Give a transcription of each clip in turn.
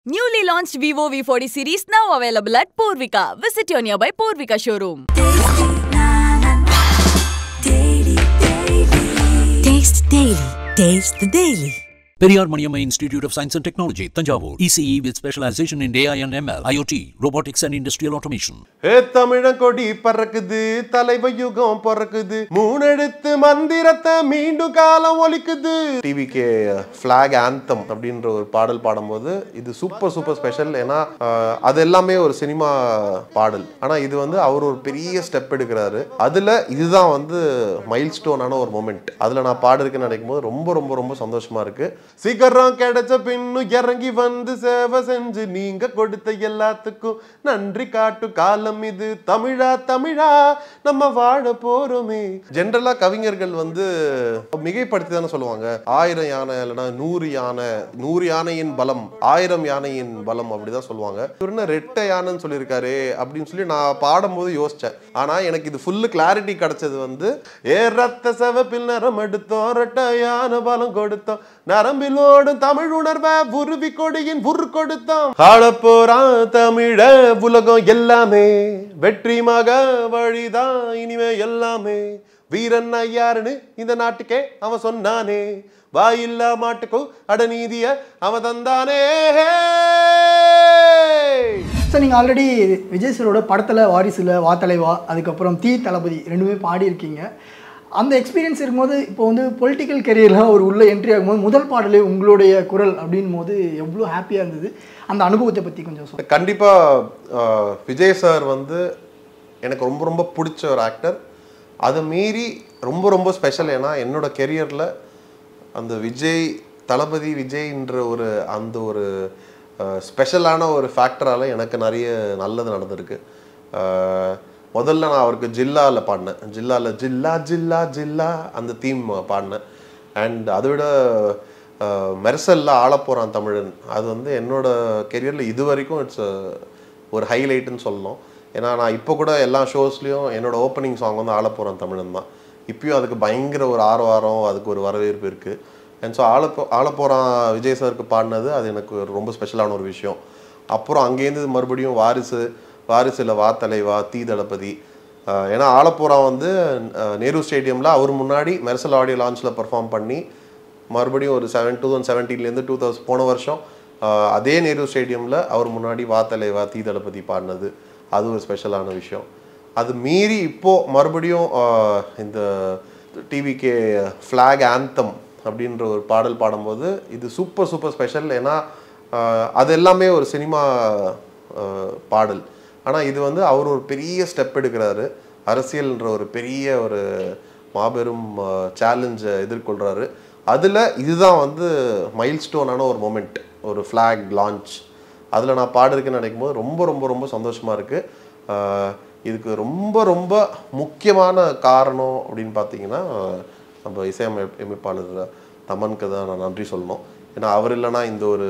Newly launched Vivo V40 series now available at Purvika. Visit your nearby Purvika showroom. Taste Daily. Taste the Daily. Periyar Maniamma Institute of Science and Technology, Tanjavur. ECE with specialization in AI and ML, IoT, robotics and industrial automation. தமிழங்கொடி பறக்குது தலைவ யுகம் பிறக்குது மூணெடுத்து மந்திரத்தை மீண்டும் காலம் ஒலிக்குது TVK flag anthem அப்படின்ற ஒரு பாடல் பாடும்போது இது சூப்பர் ஸ்பெஷல். ஏன்னா அது எல்லாமே ஒரு சினிமா பாடல். ஆனா இது வந்து அவர் ஒரு பெரிய ஸ்டெப் எடுக்கிறாரு. அதுல இதுதான் வந்து மைல் ஸ்டோனான ஒரு மொமெண்ட். அதுல நான் பாடுறதுக்கு நினைக்கும் போது ரொம்ப சந்தோஷமா இருக்கு. சீக்கிரம் கிடைச்ச பின்னு இறங்கி வந்து சேவை செஞ்சு நீங்க கொடுத்த எல்லாத்துக்கும் நன்றி காட்டு காலம் இது. தமிழா நம்ம வாழ போறோமே. ஜென்ரலா கவிஞர்கள் வந்து மிகைப்படுத்தி தானே சொல்லுவாங்க. 1000 யானை இல்லைன்னா 100 யானையின் பலம் 1000 யானையின் பலம் அப்படிதான் சொல்லுவாங்க. இவருன்னு ரெட்டை யானைன்னு சொல்லியிருக்காரு அப்படின்னு சொல்லி நான் பாடும்போது யோசிச்சேன். ஆனா எனக்கு இது ஃபுல்லு கிளாரிட்டி கிடைச்சது வந்து ரத்த செவப்பில் நரம் எடுத்தோம் ரெட்டை யானை பலம் கொடுத்தோம் நரம்பிலோடும் தமிழ் உணர்வை உருவி கொடியின் உரு கொடுத்தோம் ஆளப்போறான் தமிழ உலகம் எல்லாமே வெற்றி மக வழிதான் இனிமே எல்லாமே வீரன் ஐயாருன்னு இந்த நாட்டுக்கே அவன் சொன்னானே வாயில்லா மாட்டுக்கும் அடநீதிய அவன் தந்தானே. சார் நீங்கள் ஆல்ரெடி விஜய் சாரோட படத்தில் வாரிசுல வா தலைவா அதுக்கப்புறம் தீ தளபதி ரெண்டுமே பாடியிருக்கீங்க. அந்த எக்ஸ்பீரியன்ஸ் இருக்கும்போது இப்போ வந்து பொலிட்டிக்கல் கெரியரில் ஒரு உள்ள என்ட்ரி ஆகும்போது முதல் பாடலே உங்களுடைய குரல் அப்படின் போது எவ்வளோ ஹாப்பியாக இருந்தது, அந்த அனுபவத்தை பற்றி கொஞ்சம் சொல்லுங்கள். கண்டிப்பாக விஜய் சார் வந்து எனக்கு ரொம்ப பிடிச்ச ஒரு ஆக்டர். அதை மீறி ரொம்ப ஸ்பெஷல். ஏன்னா என்னோட கெரியரில் அந்த தளபதி விஜய்ன்ற அந்த ஒரு ஸ்பெஷலான ஒரு ஃபேக்டரால் எனக்கு நிறைய நல்லது நடந்திருக்கு. முதல்ல நான் அவருக்கு ஜில்லாவில் பாடினேன். ஜில்லா ஜில்லா ஜில்லா அந்த தீம் பாடினேன். அண்ட் அதை விட மெர்சலில் ஆளப்போகிறான் தமிழன் அது வந்து என்னோட கெரியரில் இது வரைக்கும் இட்ஸ் ஒரு ஹைலைட்டுன்னு சொல்லணும். ஏன்னா நான் இப்போ கூட எல்லா ஷோஸ்லேயும் என்னோடய ஓப்பனிங் சாங் வந்து ஆளப்போகிறான் தமிழன் தான். இப்பயும் அதுக்கு பயங்கர ஒரு ஆரவாரம், அதுக்கு ஒரு வரவேற்பு இருக்குது. அண்ட் ஸோ ஆளப்போகிறான் விஜய் சாருக்கு பாடினது அது எனக்கு ரொம்ப ஸ்பெஷலான ஒரு விஷயம். அப்புறம் அங்கேருந்து மறுபடியும் வாரிசுல வா தலைவா தீ தளபதி. ஏன்னா ஆலப்புறம் வந்து நேரு ஸ்டேடியமில் அவர் முன்னாடி மெர்சல் ஆடியோ லான்ச்சில் பர்ஃபார்ம் பண்ணி மறுபடியும் ஒரு 2017 போன வருஷம் அதே நேரு ஸ்டேடியமில் அவர் முன்னாடி வா தலைவா தீ தளபதி பாடினது அது ஒரு ஸ்பெஷலான விஷயம். அது மீறி இப்போது மறுபடியும் இந்த டிவிகே ஃப்ளாக் ஆந்தம் அப்படின்ற ஒரு பாடல் பாடும்போது இது சூப்பர் ஸ்பெஷல். ஏன்னா அது எல்லாமே ஒரு சினிமா பாடல். ஆனால் இது வந்து அவர் ஒரு பெரிய ஸ்டெப் எடுக்கிறாரு. அரசியல்ன்ற ஒரு பெரிய ஒரு மாபெரும் சேலஞ்சை எதிர்கொள்கிறாரு. அதில் இதுதான் வந்து மைல் ஸ்டோனான ஒரு மொமெண்ட், ஒரு ஃப்ளாக் லான்ச். அதில் நான் பாடுறதுக்குன்னு நினைக்கும் போது ரொம்ப சந்தோஷமாக இருக்குது. இதுக்கு ரொம்ப முக்கியமான காரணம் அப்படின்னு பார்த்தீங்கன்னா நம்ம இசையமைப்பாளர் தமனுக்கு தான் நான் நன்றி சொல்லணும். ஏன்னா அவர் இல்லைனா இந்த ஒரு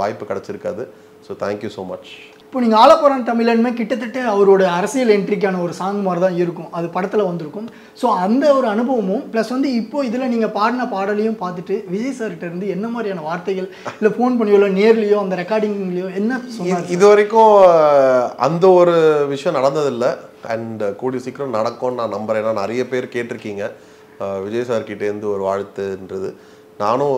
வாய்ப்பு கிடச்சிருக்காது. So thank you so much. இப்போ நீங்கள் ஆளப்போகிறான் தமிழன்மே கிட்டத்தட்ட அவரோட அரசியல் என்ட்ரிக்கான ஒரு சாங் மாதிரி தான் இருக்கும். அது படத்தில் வந்திருக்கும். ஸோ அந்த ஒரு அனுபவமும் ப்ளஸ் வந்து இப்போ இதில் நீங்கள் பாடின பாடலையும் பார்த்துட்டு விஜய் சார்கிட்ட இருந்து என்ன மாதிரியான வார்த்தைகள் இல்லை ஃபோன் பண்ணியோ இல்லை நேர்லையோ அந்த ரெக்கார்டிங்லையோ என்ன சொன்னாங்க? இது வரைக்கும் அந்த ஒரு விஷயம் நடந்ததில்லை. அண்ட் கூடிய சீக்கிரம் நடக்கும்னு நான் நம்புகிறேன். ஏன்னா நிறைய பேர் கேட்டிருக்கீங்க விஜய் சார்கிட்டேருந்து ஒரு வாழ்த்துன்றது. நானும்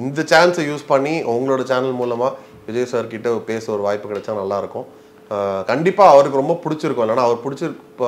இந்த சான்ஸை யூஸ் பண்ணி உங்களோட சேனல் மூலமாக விஜய் சார்கிட்ட பேச ஒரு வாய்ப்பு கிடைச்சா நல்லாயிருக்கும். கண்டிப்பாக அவருக்கு ரொம்ப பிடிச்சிருக்கும். இல்லைனா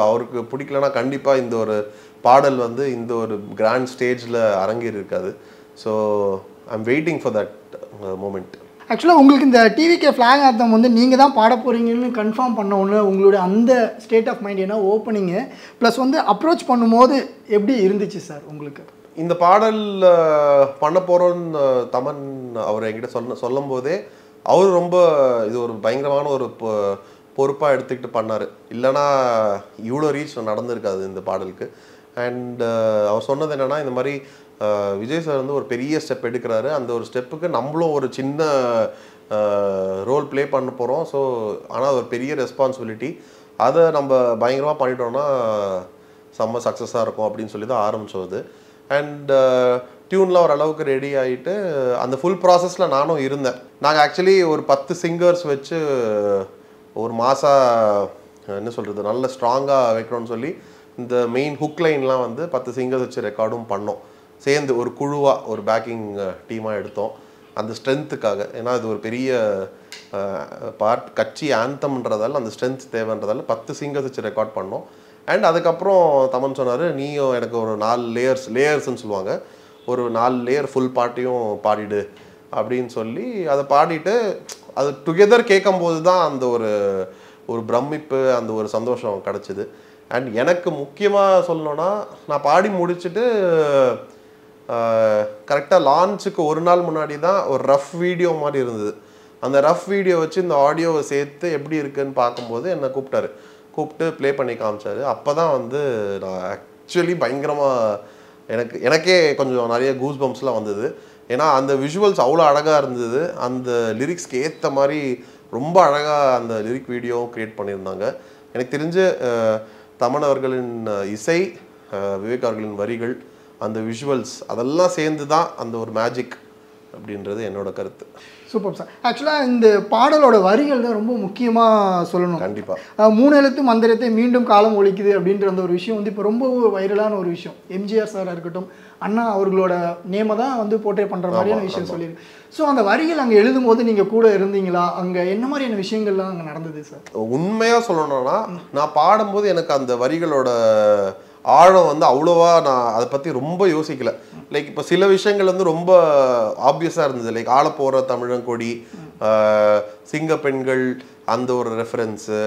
அவருக்கு பிடிக்கலன்னா கண்டிப்பாக இந்த ஒரு பாடல் வந்து இந்த ஒரு கிராண்ட் ஸ்டேஜில் அரங்கேறி இருக்காது. So I'm waiting for that moment. ஆக்சுவலாக உங்களுக்கு இந்த டிவிகே ஃப்ளாக் ஆந்தம் வந்து நீங்கள் தான் பாட போகிறீங்கன்னு கன்ஃபார்ம் பண்ண ஒன்று உங்களுடைய அந்த ஸ்டேட் ஆஃப் மைண்ட் என்ன ஓப்பனிங்கு ப்ளஸ் வந்து அப்ரோச் பண்ணும்போது எப்படி இருந்துச்சு சார் உங்களுக்கு? இந்த பாடல் பண்ண போகிறோன்னு தமன் அவர் என்கிட்ட சொல்லும் போதே அவர் ரொம்ப இது ஒரு பயங்கரமான ஒரு பொறுப்பாக எடுத்துக்கிட்டு பண்ணார். இல்லைனா இவ்வளோ ரீச் நடந்திருக்காது இந்த பாடலுக்கு. அண்ட் அவர் சொன்னது என்னென்னா இந்த மாதிரி விஜய் சார் வந்து ஒரு பெரிய ஸ்டெப் எடுக்கிறாரு. அந்த ஒரு ஸ்டெப்புக்கு நம்மளும் ஒரு சின்ன ரோல் ப்ளே பண்ண போகிறோம். ஸோ ஆனால் அது ஒரு பெரிய ரெஸ்பான்சிபிலிட்டி. அதை நம்ம பயங்கரமாக பண்ணிட்டோம்னா செம்ம சக்ஸஸாக இருக்கும் அப்படின்னு சொல்லி தான் ஆரம்பிச்சது. அண்ட் டியூன்லாம் ஓரளவுக்கு ரெடி ஆகிட்டு அந்த ஃபுல் ப்ராசஸில் நானும் இருந்தேன். நாங்கள் ஆக்சுவலி ஒரு 10 சிங்கர்ஸ் வச்சு ஒரு மாதம் என்ன சொல்கிறது நல்ல ஸ்ட்ராங்காக வைக்கணும்னு சொல்லி இந்த மெயின் ஹுக் லைன்லாம் வந்து 10 சிங்கர்ஸ் வச்சு ரெக்கார்டும் பண்ணோம். சேர்ந்து ஒரு குழுவாக ஒரு பேக்கிங் டீமாக எடுத்தோம் அந்த ஸ்ட்ரென்த்துக்காக. ஏன்னா இது ஒரு பெரிய கட்சி ஆந்தம்ன்றதால அந்த ஸ்ட்ரென்த் தேவைன்றதால 10 சிங்கர்ஸ் வச்சு ரெக்கார்ட் பண்ணோம். அண்ட் அதுக்கப்புறம் தமன் சொன்னார், நீயும் எனக்கு ஒரு 4 லேயர்ஸ்ன்னு சொல்லுவாங்க, ஒரு 4 லேயர் ஃபுல் பாட்டையும் பாடிடு அப்படின்னு சொல்லி அதை பாடிட்டு அது டுகெதர் கேட்கும்போது தான் அந்த ஒரு பிரமிப்பு அந்த ஒரு சந்தோஷம் கிடச்சிது. அண்ட் எனக்கு முக்கியமாக சொல்லணுன்னா நான் பாடி முடிச்சுட்டு கரெக்டாக லான்ச்சுக்கு ஒரு நாள் முன்னாடி தான் ஒரு ரஃப் வீடியோ மாதிரி இருந்தது. அந்த ரஃப் வீடியோ வச்சு இந்த ஆடியோவை சேர்த்து எப்படி இருக்குன்னு பார்க்கும்போது என்னை கூப்பிட்டு ப்ளே பண்ணி காமிச்சார். அப்போ தான் வந்து நான் ஆக்சுவலி பயங்கரமாக எனக்கே கொஞ்சம் நிறைய கூஸ் பம்ப்ஸ்லாம் வந்தது. ஏன்னா அந்த விஷுவல்ஸ் அவ்வளோ அழகாக இருந்தது. அந்த லிரிக்ஸ்க்கு ஏற்ற மாதிரி ரொம்ப அழகாக அந்த லிரிக் வீடியோவும் க்ரியேட் பண்ணியிருந்தாங்க. எனக்கு தெரிஞ்சு தமன் அவர்களின் இசை, விவேக் அவர்களின் வரிகள், அந்த விஷுவல்ஸ் அதெல்லாம் சேர்ந்து தான் அந்த ஒரு மேஜிக் அப்படின்றது என்னோட கருத்து. Super sir. ஆக்சுவலாக இந்த பாடலோட வரிகள் தான் ரொம்ப முக்கியமாக சொல்லணும். கண்டிப்பாக 3 எழுத்து மந்திரத்தை மீண்டும் காலம் ஒழிக்குது அப்படின்ற அந்த ஒரு விஷயம் வந்து இப்போ ரொம்ப வைரலான ஒரு விஷயம். எம்ஜிஆர் சாராக இருக்கட்டும், அண்ணா அவர்களோட நேமை தான் வந்து போர்ட்ரே பண்ணுற மாதிரியான விஷயம் சொல்லியிருக்கு. ஸோ அந்த வரிகள் அங்கே எழுதும் போது நீங்கள் கூட இருந்தீங்களா? அங்கே என்ன மாதிரியான விஷயங்கள்லாம் அங்கே நடந்தது சார்? உண்மையாக சொல்லணும்னா நான் பாடும்போது எனக்கு அந்த வரிகளோட ஆழம் வந்து அவ்வளோவா நான் அதை பற்றி ரொம்ப யோசிக்கல. லைக் இப்போ சில விஷயங்கள் வந்து ரொம்ப ஆப்வியஸாக இருந்தது. லைக் ஆள போகிற தமிழங்கொடி, சிங்க பெண்கள், அந்த ஒரு ரெஃபரன்ஸு,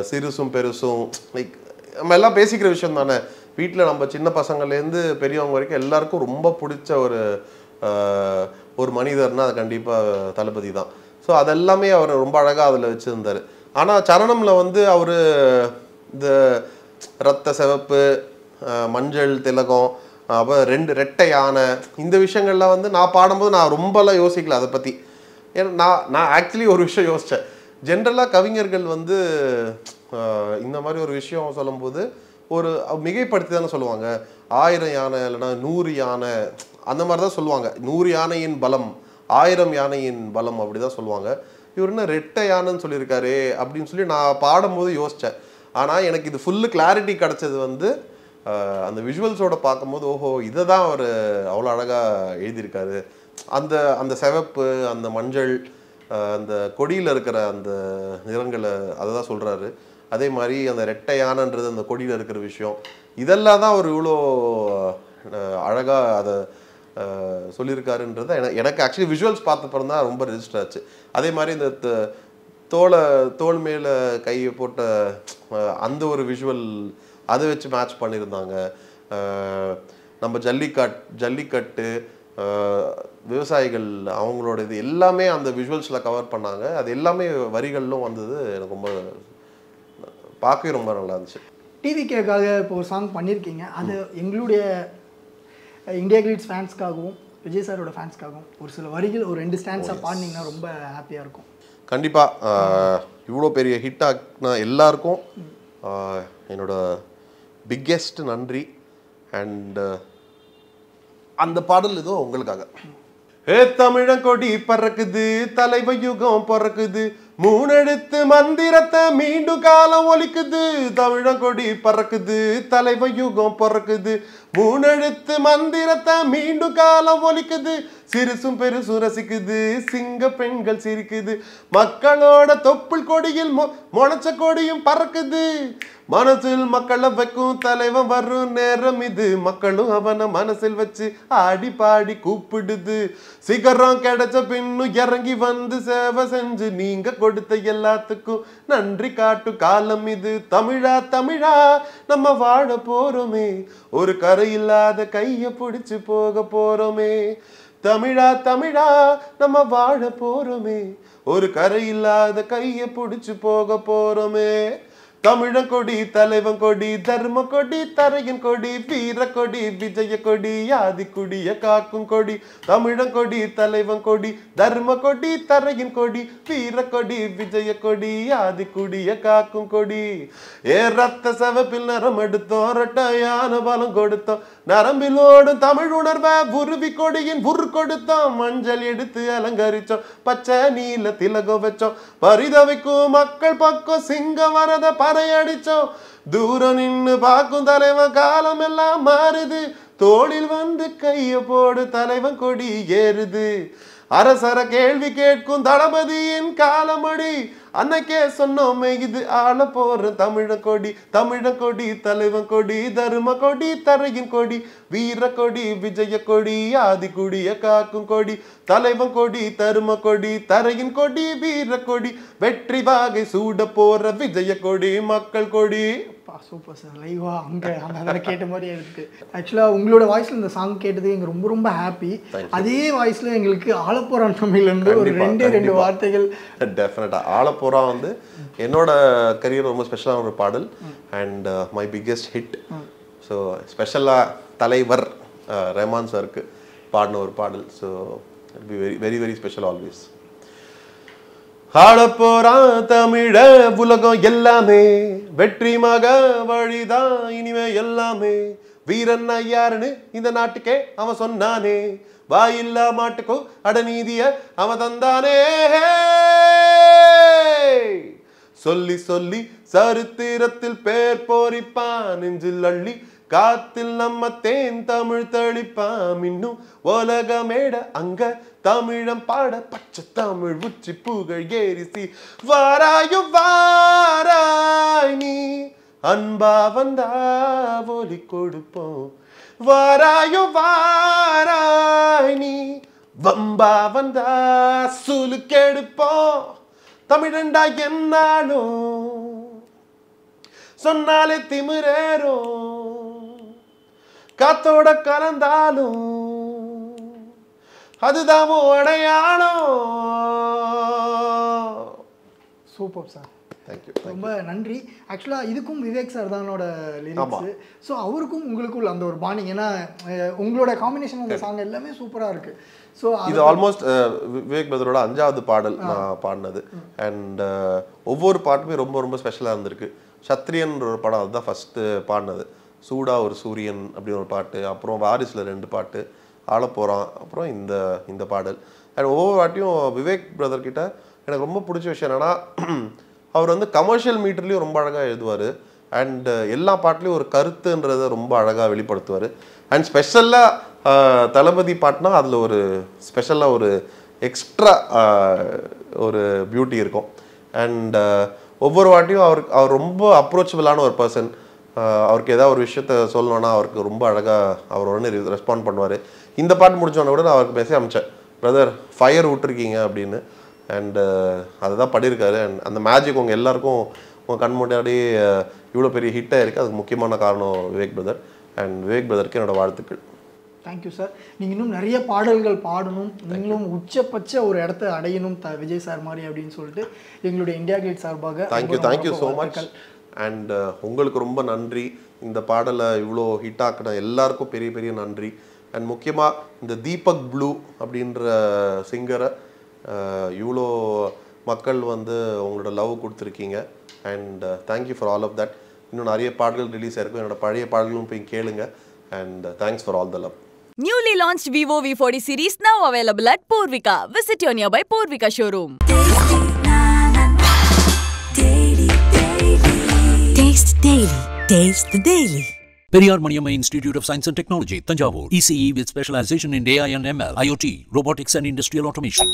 சிறுசும் பெருசும், லைக் நம்ம எல்லாம் பேசிக்கிற விஷயம் தானே. வீட்டில் நம்ம சின்ன பசங்கள்லேருந்து பெரியவங்க வரைக்கும் எல்லாருக்கும் ரொம்ப பிடிச்ச ஒரு மனிதர்னா அது கண்டிப்பாக தளபதி தான். ஸோ அதெல்லாமே அவர் ரொம்ப அழகாக அதில் வச்சுருந்தார். ஆனால் சரணமில் வந்து அவர் இந்த ரத்த சிவப்பு, மஞ்சள் திலகம், அப்புறம் 2 ரெட்டை யானை, இந்த விஷயங்கள்லாம் வந்து நான் பாடும்போது நான் ரொம்பலாம் யோசிக்கல அதை பற்றி. ஏன்னா நான் ஆக்சுவலி ஒரு விஷயம் யோசித்தேன். ஜென்ரலாக கவிஞர்கள் வந்து இந்த மாதிரி ஒரு விஷயம் சொல்லும்போது ஒரு மிகைப்படுத்தி தானே சொல்லுவாங்க. 1000 யானை இல்லைனா 100 யானை அந்த மாதிரி தான் சொல்லுவாங்க. 100 யானையின் பலம், 1000 யானையின் பலம் அப்படி தான் சொல்லுவாங்க. இவர் என்ன ரெட்டை யானைன்னு சொல்லியிருக்காரு அப்படின்னு சொல்லி நான் பாடும்போது யோசித்தேன். ஆனால் எனக்கு இது ஃபுல்லு கிளாரிட்டி கிடச்சது வந்து அந்த விஷுவல்ஸோட பார்க்கும்போது, ஓஹோ இதை தான் அவர் அவ்வளோ அழகாக எழுதியிருக்காரு. அந்த சிவப்பு, அந்த மஞ்சள், அந்த கொடியில் இருக்கிற அந்த நிறங்களை அதை தான் சொல்கிறாரு. அதே மாதிரி அந்த ரெட்டை யானைன்றது அந்த கொடியில் இருக்கிற விஷயம், இதெல்லாம் தான் அவர் இவ்வளோ அழகாக அதை சொல்லியிருக்காருன்றதை எனக்கு ஆக்சுவலி விஷுவல்ஸ் பார்த்தப்பறம் தான் ரொம்ப ரெஜிஸ்டர் ஆச்சு. அதே மாதிரி இந்த தோல் மேலே கையை போட்ட அந்த ஒரு விஷுவல் அதை வச்சு மேட்ச் பண்ணியிருந்தாங்க. நம்ம ஜல்லிக்கட்டு விவசாயிகள் அவங்களோட இது எல்லாமே அந்த விஷுவல்ஸில் கவர் பண்ணாங்க. அது எல்லாமே வரிகளிலும் வந்தது. எனக்கு ரொம்ப பார்க்கவே ரொம்ப நல்லா இருந்துச்சு. டிவிகேக்காக இப்போ ஒரு சாங் பண்ணியிருக்கீங்க. அது எங்களுடைய இந்தியா கிளிட்ஸ் ஃபேன்ஸ்க்காகவும் விஜய் சாரோட ஃபேன்ஸ்க்காகவும் ஒரு சில வரிகள் ஒரு 2 ஸ்டாண்ட்ஸாக பாடினீங்கன்னா ரொம்ப ஹாப்பியாக இருக்கும். கண்டிப்பாக இவ்வளோ பெரிய ஹிட் ஆகினா எல்லாருக்கும் என்னோட பிக்கெஸ்ட் நன்றி. அண்ட் அந்த பாடல் இதோ உங்களுக்காக. தமிழங்கொடி பறக்குது, தலைவ யுகம் பிறக்குது, 3 எழுத்து மந்திரத்தை மீண்டும் காலம் ஒலிக்குது. தமிழங்கொடி பறக்குது, தலைவ யுகம் பிறக்குது, 3 எழுத்து மந்திரத்தை மீண்டும் காலம் ஒலிக்குது. சிறுசும் பெருசும் ரசிக்குது, சிங்க பெண்கள் சிரிக்குது, மக்களோட தொப்புள் கொடியில் முளைச்ச கொடியும் பறக்குது. மனசில் மக்களை வைக்கும் தலைவன் வரும் நேரம் இது, மக்களும் அவனை மனசில் வச்சு ஆடி பாடி கூப்பிடுது. சிகரம் கிடைச்ச பின்னும் இறங்கி வந்து சேவை செஞ்சு நீங்க கொடுத்த எல்லாத்துக்கும் நன்றி காட்டு காலம் இது. தமிழா தமிழா நம்ம வாழ போறோமே, ஒரு கரையில்லாத கைய பிடிச்சு போக போறோமே. தமிழா தமிழா நம்ம வாழ போறோமே, ஒரு கரையில்லாத கைய பிடிச்சு போக போறோமே. தமிழன் கொடி தலைவன் கொடி தர்ம கொடி தரையின் கொடி வீர கொடி விஜய கொடி ஆதி குடிய காக்கும் கொடி தமிழன் கொடி தலைவன் கொடி தர்ம கொடி தரையின் கொடி வீர கொடி விஜய கொடி ஆதி குடிய காக்கும் கொடி ஏ ரத்த சவப்பில் நரம் எடுத்தோம் ரெட்டையான பலம் கொடுத்தோம் நரம்பில் ஓடும் தமிழ் உணர்வை உருவி கொடியின் உரு கொடுத்தோம் மஞ்சள் எடுத்து அலங்கரிச்சோம் பச்சை நீல திலகம் வச்சோம் பரிதவிக்கும் மக்கள் பக்கம் சிங்க வரத பறையடிச்சோம் தூரம் நின்னு பார்க்கும் தலைவன் காலம் எல்லாம் மாறுது தோளில் வந்து கைய போடு தலைவன் கொடி ஏறுது அரசர கேள்வி கேட்கும் தளபதியின் காலமடி அன்னைக்கே சொன்னோமே இது ஆள போற தமிழன் கொடி தலைவன் கொடி தர்ம கொடி தரையின் கொடி வீர கொடி விஜய கொடி ஆதி குடிய காக்கும் கொடி தலைவன் கொடி தர்ம கொடி தரையின் கொடி வீர கொடி வெற்றி வாகை சூட போற விஜய கொடி மக்கள் கொடி. Super sir. லைவா அங்கே அந்த கேட்ட மாதிரியே இருக்கு. ஆக்சுவலாக உங்களோட வாய்ஸில் இந்த சாங் கேட்டது எங்களுக்கு ரொம்ப ரொம்ப ஹாப்பி. அதே வாய்ஸில் எங்களுக்கு ஆலப்போரான் தமிழ்லேருந்து ஒரு ரெண்டு வார்த்தைகள். டெஃபினட்டாக ஆலப்போரா வந்து என்னோட கரியர் ரொம்ப ஸ்பெஷலான ஒரு பாடல் and my biggest hit. So ஸ்பெஷலாக தலைவர் ரஹ்மான் சாருக்கு பாடின ஒரு பாடல். So it be very very special always. ஆளப்போறான் தமிழ உலகம் எல்லாமே வெற்றி மக வழிதான் இனிமே எல்லாமே வீரன் யாருன்னு இந்த நாட்டுக்கே அவன் சொன்னானே வாயில்லா மாட்டுக்கும் அடநீதிய அவன் தந்தானே சொல்லி சொல்லி சரித்திரத்தில் பேர் போரிப்பான் நெஞ்சில் அள்ளி காத்தில் நம்ம தேன் தமிழ் தளிப்பாம் இன்னும் உலக மேட அங்க தமிழம் பாட பச்சை தமிழ் உச்சி புகழ் ஏரிசி வாராயு வாராய் நீ அன்பா வந்தா ஒலி கொடுப்போம் வாராயு வாராய் நீ வம்பா வந்தா சுலு கெடுப்போம் தமிழண்டா என்னாலும் சொன்னாலே திமிரேறும் காத்தோட கலந்தாலும் அதுதான் அடையாளம். Super sir. தேங்க்யூ. ரொம்ப நன்றி. ஆக்சுவலாக இதுக்கும் விவேக் சார் தானோட லிரிக்ஸு. ஸோ அவருக்கும் உங்களுக்குள்ள அந்த ஒரு பாண்டிங், ஏன்னா உங்களோட காம்பினேஷன் அந்த சாங் எல்லாமே சூப்பராக இருக்குது. ஸோ இது ஆல்மோஸ்ட் விவேக் பிரதரோட 5வது பாடல் நான் பாடினது. அண்ட் ஒவ்வொரு பாட்டுமே ரொம்ப ரொம்ப ஸ்பெஷலாக இருந்திருக்கு. சத்ரியன் ஒரு படம் அதுதான் ஃபஸ்ட்டு பாடினது. சூடா ஒரு சூரியன் அப்படின்னு ஒரு பாட்டு, அப்புறம் வாரிசில் 2 பாட்டு, ஆளப்போகிறான், அப்புறம் இந்த பாடல். அண்ட் ஒவ்வொரு வாட்டியும் விவேக் பிரதர் கிட்ட எனக்கு ரொம்ப பிடிச்ச விஷயம் என்னென்னா அவர் வந்து கமர்ஷியல் மீட்டர்லேயும் ரொம்ப அழகாக எழுதுவார். அண்ட் எல்லா பாட்டுலேயும் ஒரு கருத்துன்றதை ரொம்ப அழகாக வெளிப்படுத்துவார். அண்ட் ஸ்பெஷலாக தளபதி பாட்டுனா அதில் ஒரு ஸ்பெஷலாக ஒரு எக்ஸ்ட்ரா ஒரு பியூட்டி இருக்கும். அண்ட் ஒவ்வொரு வாட்டியும் அவர் ரொம்ப அப்ரோச்சபிளான ஒரு பர்சன். அவருக்கு ஏதாவது ஒரு விஷயத்த சொல்லணும்னா அவருக்கு ரொம்ப அழகாக அவர் உடனே ரெஸ்பாண்ட் பண்ணுவார். இந்த பாட்டு முடிச்சோன்னா கூட நான் அவருக்கு மெசேஜ் அனுப்பிச்சேன், பிரதர் ஃபயர் விட்டுருக்கீங்க அப்படின்னு. அண்டு அதை தான் பண்ணியிருக்காரு. அண்ட் அந்த மேஜிக் உங்கள் எல்லாருக்கும் உங்கள் கண் முன்னாடி இவ்வளோ பெரிய ஹிட்டாக இருக்குது. அதுக்கு முக்கியமான காரணம் விவேக் பிரதர். அண்ட் விவேக் பிரதருக்கு என்னோடய வாழ்த்துக்கள். Thank you sir. நீங்கள் இன்னும் நிறைய பாடல்கள் பாடணும், நீங்களும் உச்சபட்ச ஒரு இடத்த அடையணும் விஜய் சார் மாதிரி அப்படின்னு சொல்லிட்டு எங்களுடைய இந்தியா கேட் சார்பாக தேங்க்யூ ஸோ மச். அண்ட் உங்களுக்கு ரொம்ப நன்றி. இந்த பாடலை இவ்வளோ ஹிட் ஆக்கின எல்லாருக்கும் பெரிய பெரிய நன்றி. அண்ட் முக்கியமாக இந்த தீபக் ப்ளூ அப்படின்ற சிங்கரை இவ்வளோ மக்கள் வந்து உங்களோட லவ் கொடுத்துருக்கீங்க. And thank you for all of that. இன்னும் நிறைய பாடல்கள் ரிலீஸ் ஆயிருக்கும். என்னோட பழைய பாடல்களும் போய் கேளுங்க. And thanks for all the love. Newly launched Vivo V40 series now available at Purvika. Visit your nearby Purvika showroom. Taste Daily. Taste the Daily. Periyar Maniamma Institute of Science and Technology, Tanjavur. ECE with specialization in AI and ML, IoT, robotics and industrial automation.